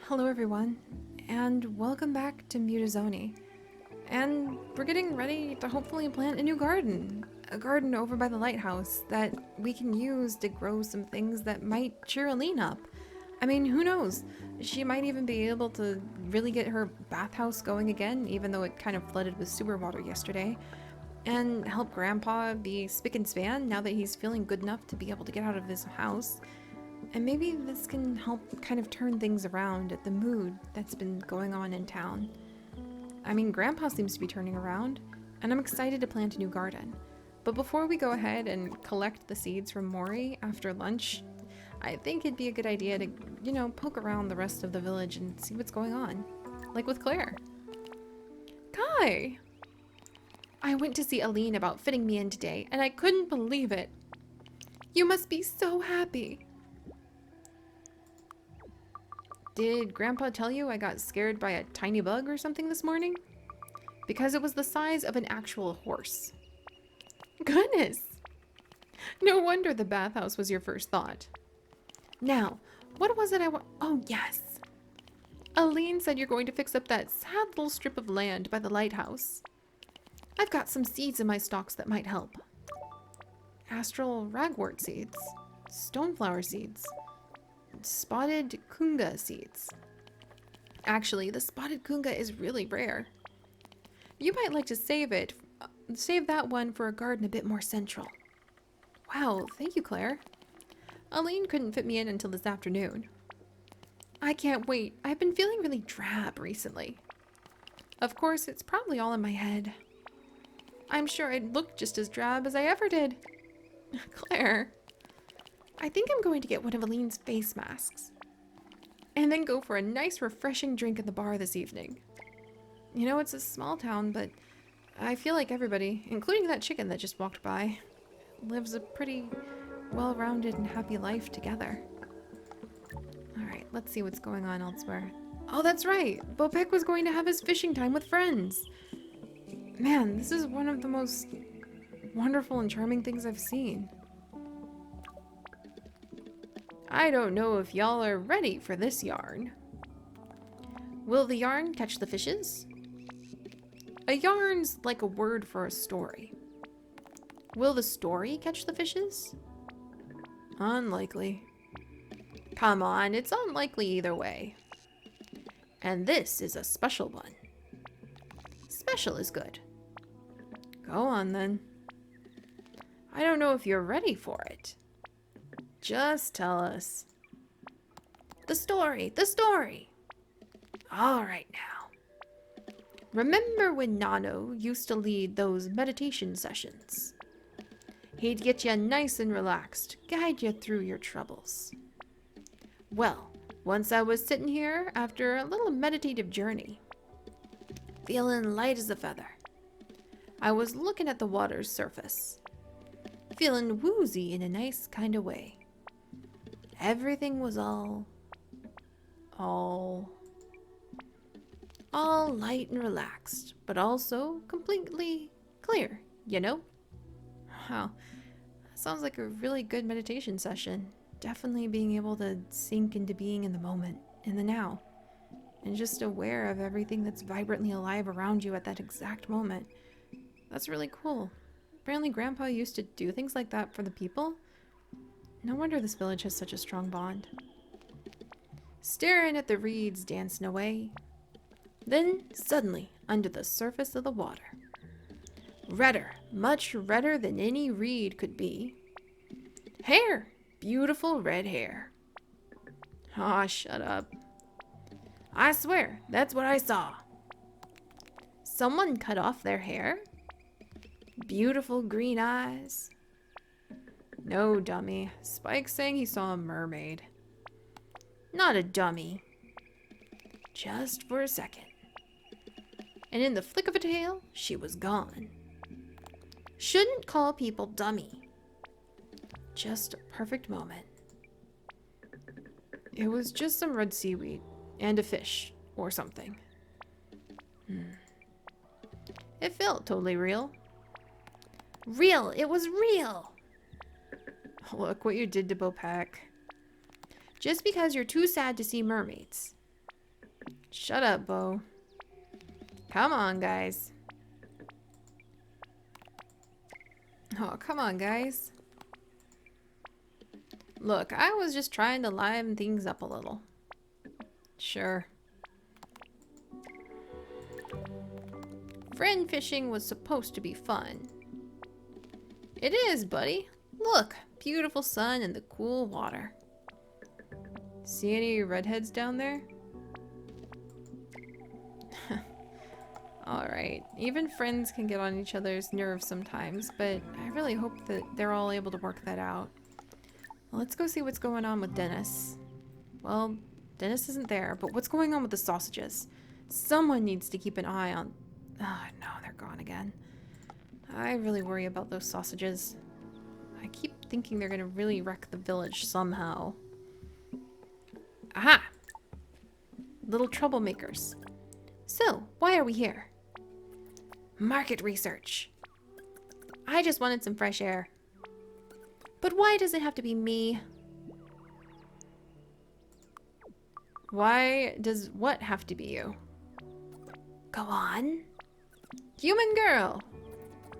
Hello everyone, and welcome back to Mutazione. And we're getting ready to hopefully plant a new garden. A garden over by the lighthouse that we can use to grow some things that might cheer Aline up. I mean, who knows? She might even be able to really get her bathhouse going again, even though it kind of flooded with sewer water yesterday. And help Grandpa be spick and span now that he's feeling good enough to be able to get out of his house. And maybe this can help kind of turn things around at the mood that's been going on in town. I mean, Grandpa seems to be turning around, and I'm excited to plant a new garden. But before we go ahead and collect the seeds from Mori after lunch, I think it'd be a good idea to, poke around the rest of the village and see what's going on. Like with Claire. Kai! I went to see Aline about fitting me in today, and I couldn't believe it. You must be so happy. Did Grandpa tell you I got scared by a tiny bug or something this morning? Because it was the size of an actual horse. Goodness! No wonder the bathhouse was your first thought. Now, what was it Oh, yes! Aline said you're going to fix up that sad little strip of land by the lighthouse. I've got some seeds in my stalks that might help. Astral ragwort seeds. Stoneflower seeds. Spotted kunga seeds. Actually, the spotted kunga is really rare. You might like to save that one for a garden a bit more central. Wow, thank you, Claire. Aline couldn't fit me in until this afternoon. I can't wait. I've been feeling really drab recently. Of course, it's probably all in my head. I'm sure I'd look just as drab as I ever did. Claire. I think I'm going to get one of Aline's face masks. And then go for a nice refreshing drink at the bar this evening. You know, it's a small town, but I feel like everybody, including that chicken that just walked by, lives a pretty well-rounded and happy life together. Alright, let's see what's going on elsewhere. Oh, that's right! Bopek was going to have his fishing time with friends. Man, this is one of the most wonderful and charming things I've seen. I don't know if y'all are ready for this yarn. Will the yarn catch the fishes? A yarn's like a word for a story. Will the story catch the fishes? Unlikely. Come on, it's unlikely either way. And this is a special one. Special is good. Go on then. I don't know if you're ready for it. Just tell us. The story, the story. All right now. Remember when Nonno used to lead those meditation sessions? He'd get you nice and relaxed, guide you through your troubles. Well, once I was sitting here after a little meditative journey, feeling light as a feather. I was looking at the water's surface, feeling woozy in a nice kind of way. Everything was all light and relaxed, but also completely clear, you know? Wow, that sounds like a really good meditation session. Definitely being able to sink into being in the moment, in the now, and just aware of everything that's vibrantly alive around you at that exact moment. That's really cool. Apparently Grandpa used to do things like that for the people. No wonder this village has such a strong bond. Staring at the reeds dancing away. Then, suddenly, under the surface of the water, redder, much redder than any reed could be. Hair! Beautiful red hair. Aw, shut up. I swear, that's what I saw. Someone cut off their hair? Beautiful green eyes. No, dummy. Spike's saying he saw a mermaid. Not a dummy. Just for a second. And in the flick of a tail, she was gone. Shouldn't call people dummy. Just a perfect moment. It was just some red seaweed and a fish or something. It felt totally real. Real! It was real! Look what you did to Bopek. Just because you're too sad to see mermaids Shut up, Bo. Come on, guys. Oh, come on, guys. Look, I was just trying to liven things up a little. Sure. Friend fishing was supposed to be fun. It is, buddy. Look, beautiful sun and the cool water. See any redheads down there? Alright, even friends can get on each other's nerves sometimes, but I really hope that they're all able to work that out. Well, let's go see what's going on with Dennis. Well, Dennis isn't there, but what's going on with the sausages? Someone needs to keep an eye on... Oh, no, they're gone again. I really worry about those sausages. I keep thinking they're gonna really wreck the village somehow. Aha! Little troublemakers. So, why are we here? Market research. I just wanted some fresh air. But why does it have to be me? Why does what have to be you? Go on. Human girl.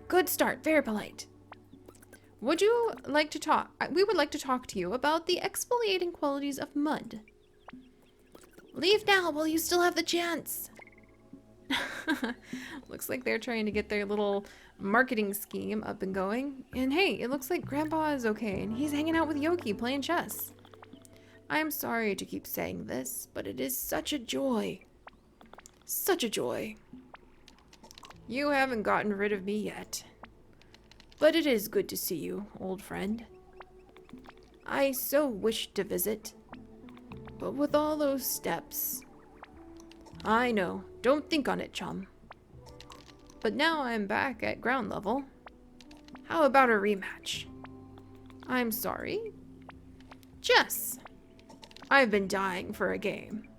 Good start, very polite. Would you like to talk? We would like to talk to you about the exfoliating qualities of mud. Leave now while you still have the chance. Looks like they're trying to get their little marketing scheme up and going. And hey, it looks like Grandpa is okay and he's hanging out with Yoki playing chess. I am sorry to keep saying this, but it is such a joy. Such a joy. You haven't gotten rid of me yet. But it is good to see you, old friend. I so wished to visit. But with all those steps... I know. Don't think on it, chum. But now I'm back at ground level. How about a rematch? I'm sorry. Chess. I've been dying for a game.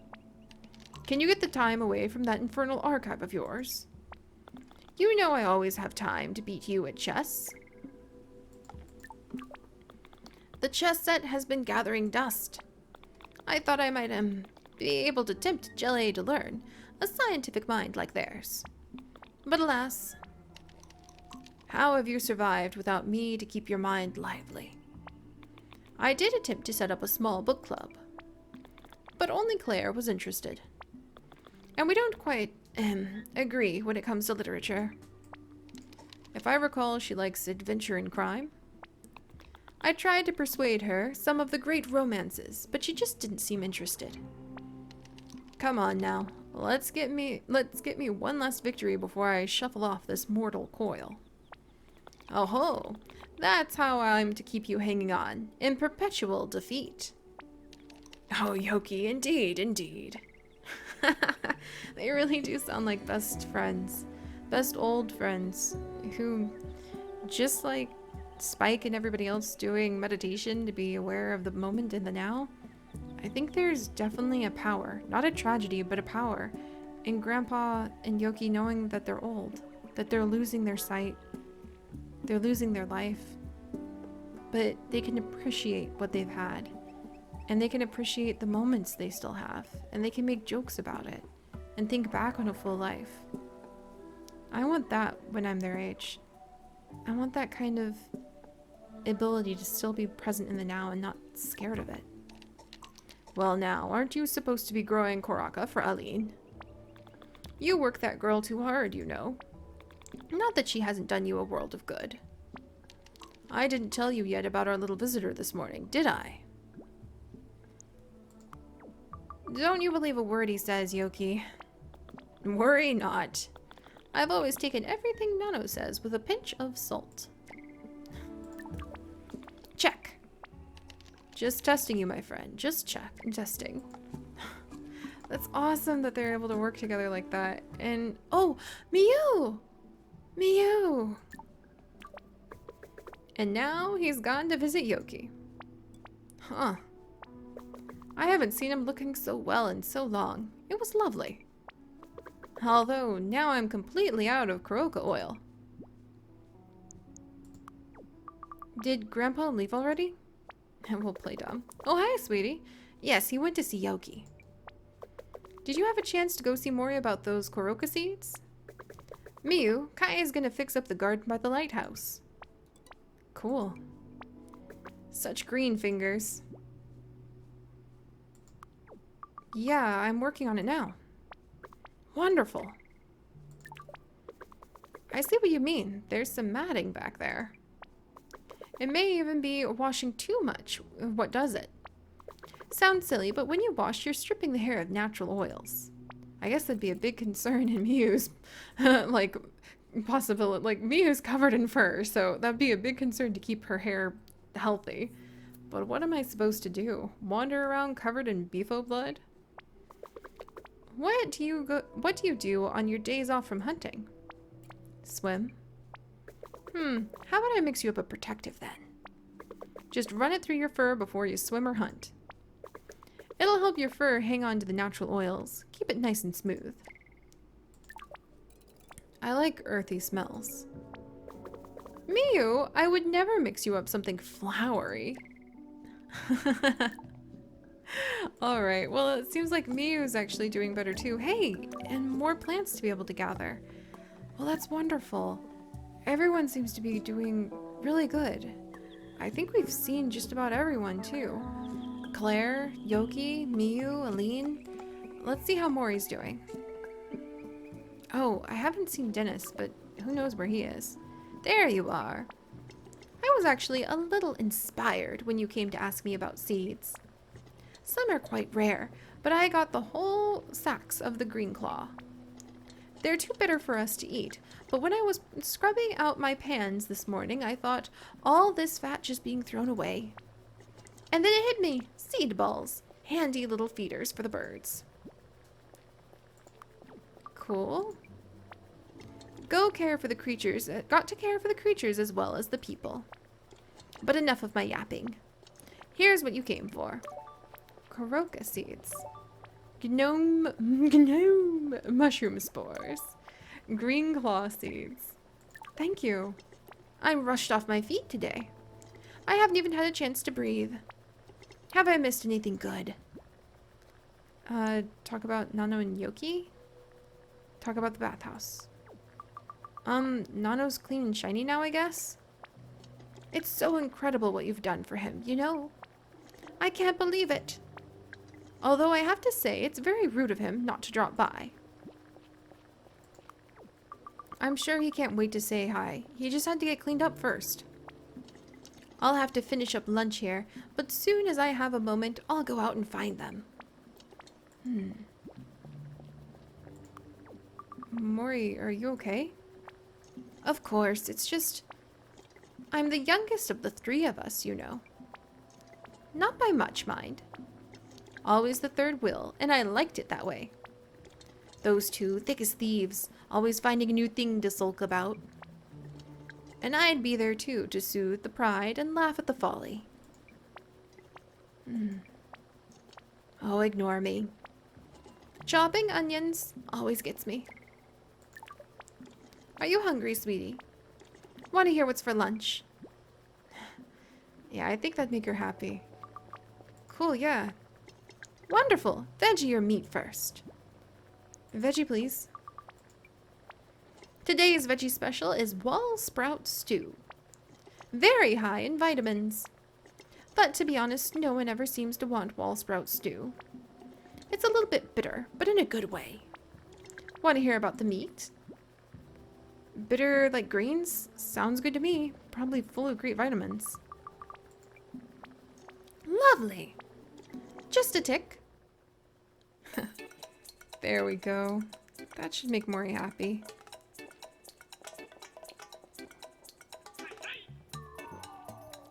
Can you get the time away from that infernal archive of yours? You know I always have time to beat you at chess. The chess set has been gathering dust. I thought I might, be able to tempt Jelly to learn a scientific mind like theirs. But alas, how have you survived without me to keep your mind lively? I did attempt to set up a small book club, but only Claire was interested. And we don't quite, agree when it comes to literature. If I recall, she likes adventure and crime. I tried to persuade her some of the great romances, but she just didn't seem interested. Come on now, let's get me one last victory before I shuffle off this mortal coil. Oh ho, that's how I'm to keep you hanging on, in perpetual defeat. Oh, Yoki, indeed, indeed. They really do sound like best friends. Best old friends, who, just like Spike and everybody else doing meditation to be aware of the moment in the now, I think there's definitely a power, not a tragedy, but a power, in Grandpa and Yoki knowing that they're old, that they're losing their sight, they're losing their life, but they can appreciate what they've had, and they can appreciate the moments they still have, and they can make jokes about it, and think back on a full life. I want that when I'm their age. I want that kind of ability to still be present in the now and not scared of it. Well now, aren't you supposed to be growing Koraka for Aline? You work that girl too hard, you know. Not that she hasn't done you a world of good. I didn't tell you yet about our little visitor this morning, did I? Don't you believe a word he says, Yoki. Worry not. I've always taken everything Nonno says with a pinch of salt. Check. Just testing you, my friend. Just testing. That's awesome that they're able to work together like that. And, oh, Meow! Meow! And now he's gone to visit Yoki. Huh. I haven't seen him looking so well in so long. It was lovely. Although, now I'm completely out of Kuroka oil. Did Grandpa leave already? We'll play dumb. Oh, hi, sweetie. Yes, he went to see Yoki. Did you have a chance to go see Mori about those Koroka seeds? Mew, Kai is gonna fix up the garden by the lighthouse. Cool. Such green fingers. Yeah, I'm working on it now. Wonderful. I see what you mean. There's some matting back there. It may even be washing too much. What does it? Sounds silly, but when you wash, you're stripping the hair of natural oils. I guess that'd be a big concern in Mew's, like, possibility. Like, Mew's covered in fur, so that'd be a big concern to keep her hair healthy. But what am I supposed to do? Wander around covered in beefo blood? What do you do on your days off from hunting? Swim. How about I mix you up a protective then? Just run it through your fur before you swim or hunt. It'll help your fur hang on to the natural oils. Keep it nice and smooth. I like earthy smells. Mew, I would never mix you up something flowery. Alright, well it seems like Mew's actually doing better too. Hey, and more plants to be able to gather. Well, that's wonderful. Everyone seems to be doing really good. I think we've seen just about everyone too. Claire, Yoki, Mew, Aline. Let's see how Mori's doing. Oh, I haven't seen Dennis, but who knows where he is. There you are. I was actually a little inspired when you came to ask me about seeds. Some are quite rare, but I got the whole sacks of the green claw. They're too bitter for us to eat, but when I was scrubbing out my pans this morning, I thought, all this fat just being thrown away. And then it hit me, seed balls, handy little feeders for the birds. Cool. Got to care for the creatures as well as the people. But enough of my yapping. Here's what you came for. Koroka seeds. Gnome mushroom spores. Green claw seeds. Thank you. I'm rushed off my feet today. I haven't even had a chance to breathe. Have I missed anything good? Talk about Nonno and Yoki? Talk about the bathhouse. Nonno's clean and shiny now, I guess? It's so incredible what you've done for him, you know? I can't believe it. Although I have to say, it's very rude of him not to drop by. I'm sure he can't wait to say hi. He just had to get cleaned up first. I'll have to finish up lunch here, but soon as I have a moment, I'll go out and find them. Mori, are you okay? Of course, it's just... I'm the youngest of the three of us, you know. Not by much, mind. Always the third wheel, and I liked it that way. Those two, thick as thieves, always finding a new thing to sulk about. And I'd be there too, to soothe the pride and laugh at the folly. Oh, ignore me. Chopping onions always gets me. Are you hungry, sweetie? Want to hear what's for lunch? Yeah, I think that'd make her happy. Cool, yeah. Wonderful. Veggie or meat first? Veggie, please. Today's veggie special is wall sprout stew. Very high in vitamins. But to be honest, no one ever seems to want wall sprout stew. It's a little bit bitter, but in a good way. Want to hear about the meat? Bitter like greens? Sounds good to me. Probably full of great vitamins. Lovely. Just a tick. There we go. That should make Mori happy.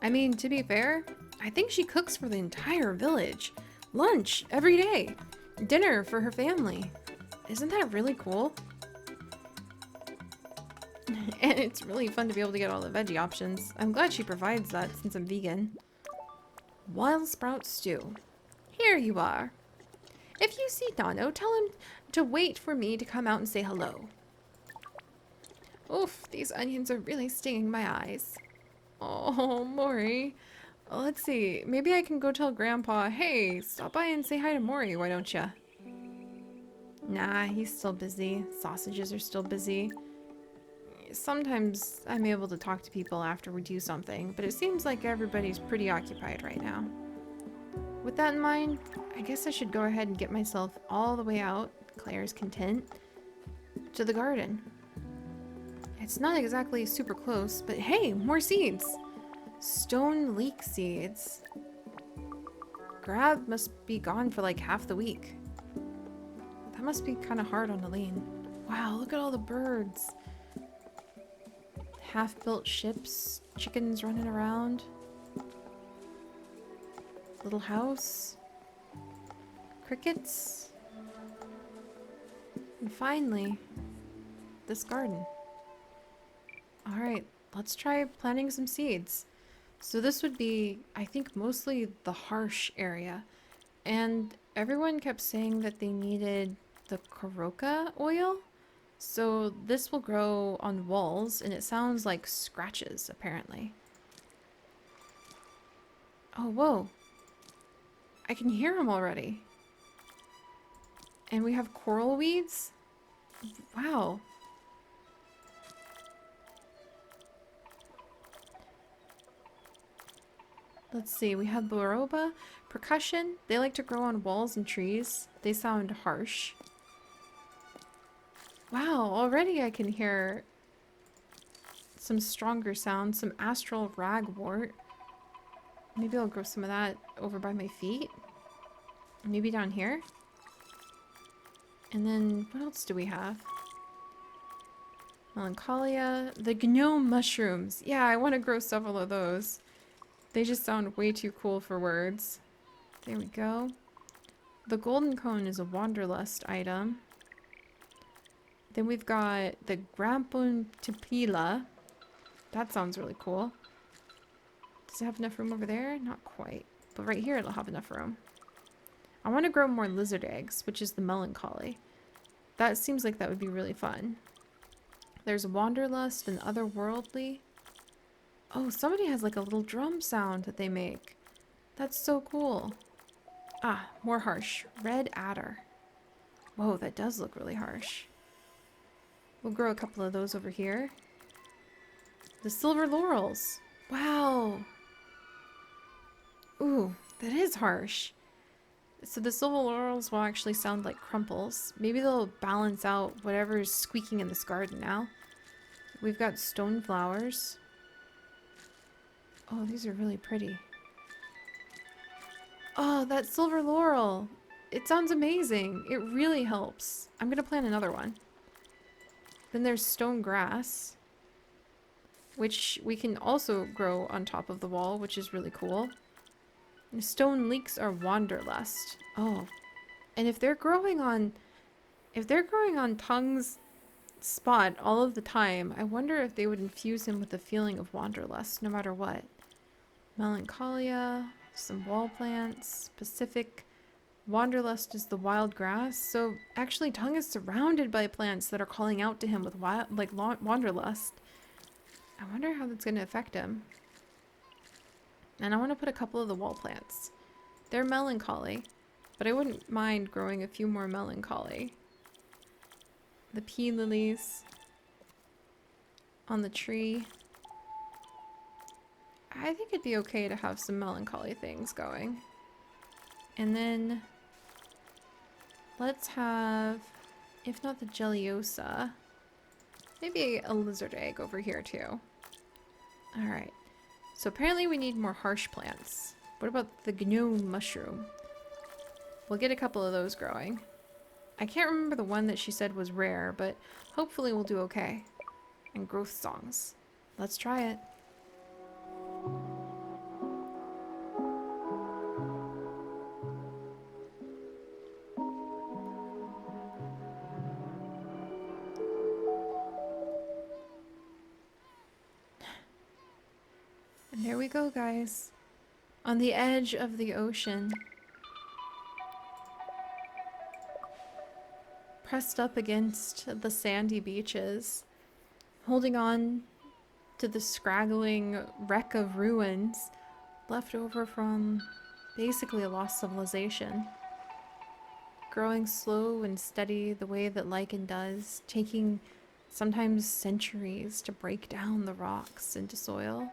I mean, to be fair, I think she cooks for the entire village. Lunch every day. Dinner for her family. Isn't that really cool? And it's really fun to be able to get all the veggie options. I'm glad she provides that since I'm vegan. Wild sprout stew. Here you are. If you see Nonno, tell him to wait for me to come out and say hello. Oof, these onions are really stinging my eyes. Oh, Mori. Let's see. Maybe I can go tell Grandpa, hey, stop by and say hi to Mori, why don't ya? Nah, he's still busy. Sausages are still busy. Sometimes I'm able to talk to people after we do something, but it seems like everybody's pretty occupied right now. With that in mind, I guess I should go ahead and get myself all the way out, Claire's content, to the garden. It's not exactly super close, but hey, more seeds! Stone leek seeds. Grab must be gone for like half the week. That must be kind of hard on Aline. Wow, look at all the birds. Half-built ships, chickens running around. Little house. Crickets. And finally, this garden. Alright, let's try planting some seeds. So this would be, I think, mostly the harsh area. And everyone kept saying that they needed the Karoka oil. So this will grow on walls, and it sounds like scratches, apparently. Oh, whoa. I can hear them already. And we have coral weeds? Wow. Let's see, we have Boroba. Percussion. They like to grow on walls and trees. They sound harsh. Wow, already I can hear some stronger sounds. Some astral ragwort. Maybe I'll grow some of that over by my feet. Maybe down here. And then, what else do we have? Melancholia. The gnome mushrooms. Yeah, I want to grow several of those. They just sound way too cool for words. There we go. The golden cone is a wanderlust item. Then we've got the Grampon Tipila. That sounds really cool. Does it have enough room over there? Not quite. But right here it'll have enough room. I want to grow more lizard eggs, which is the melancholy. That seems like that would be really fun. There's wanderlust and otherworldly. Oh, somebody has like a little drum sound that they make. That's so cool. Ah, more harsh. Red adder. Whoa, that does look really harsh. We'll grow a couple of those over here. The silver laurels. Wow. Ooh, that is harsh. So the silver laurels will actually sound like crumples. Maybe they'll balance out whatever's squeaking in this garden now. We've got stone flowers. Oh, these are really pretty. Oh, that silver laurel. It sounds amazing. It really helps. I'm gonna plant another one. Then there's stone grass, which we can also grow on top of the wall, which is really cool. And stone leeks are wanderlust. Oh, and if they're growing on Tung's spot all of the time, I wonder if they would infuse him with the feeling of wanderlust, no matter what. Melancholia, some wall plants, Pacific. Wanderlust is the wild grass. So actually Tung is surrounded by plants that are calling out to him with wanderlust. I wonder how that's going to affect him. And I want to put a couple of the wall plants. They're melancholy, but I wouldn't mind growing a few more melancholy. The pea lilies on the tree. I think it'd be okay to have some melancholy things going. And then let's have, if not the Gelliosa, maybe a lizard egg over here too. Alright. So apparently we need more harsh plants. What about the gnome mushroom? We'll get a couple of those growing. I can't remember the one that she said was rare, but hopefully we'll do okay. And growth songs. Let's try it. And there we go, guys. On the edge of the ocean. Pressed up against the sandy beaches. Holding on to the scraggling wreck of ruins left over from basically a lost civilization. growing slow and steady the way that lichen does, taking sometimes centuries to break down the rocks into soil,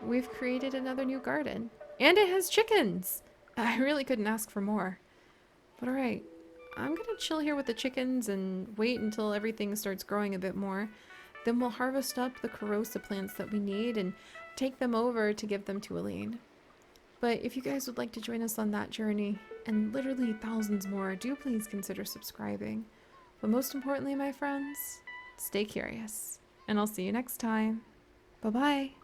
we've created another new garden. And it has chickens! I really couldn't ask for more. But alright, I'm gonna chill here with the chickens and wait until everything starts growing a bit more. Then we'll harvest up the corrosive plants that we need and take them over to give them to Aline. But if you guys would like to join us on that journey, and literally thousands more, do please consider subscribing. But most importantly, my friends, stay curious. And I'll see you next time. Bye-bye.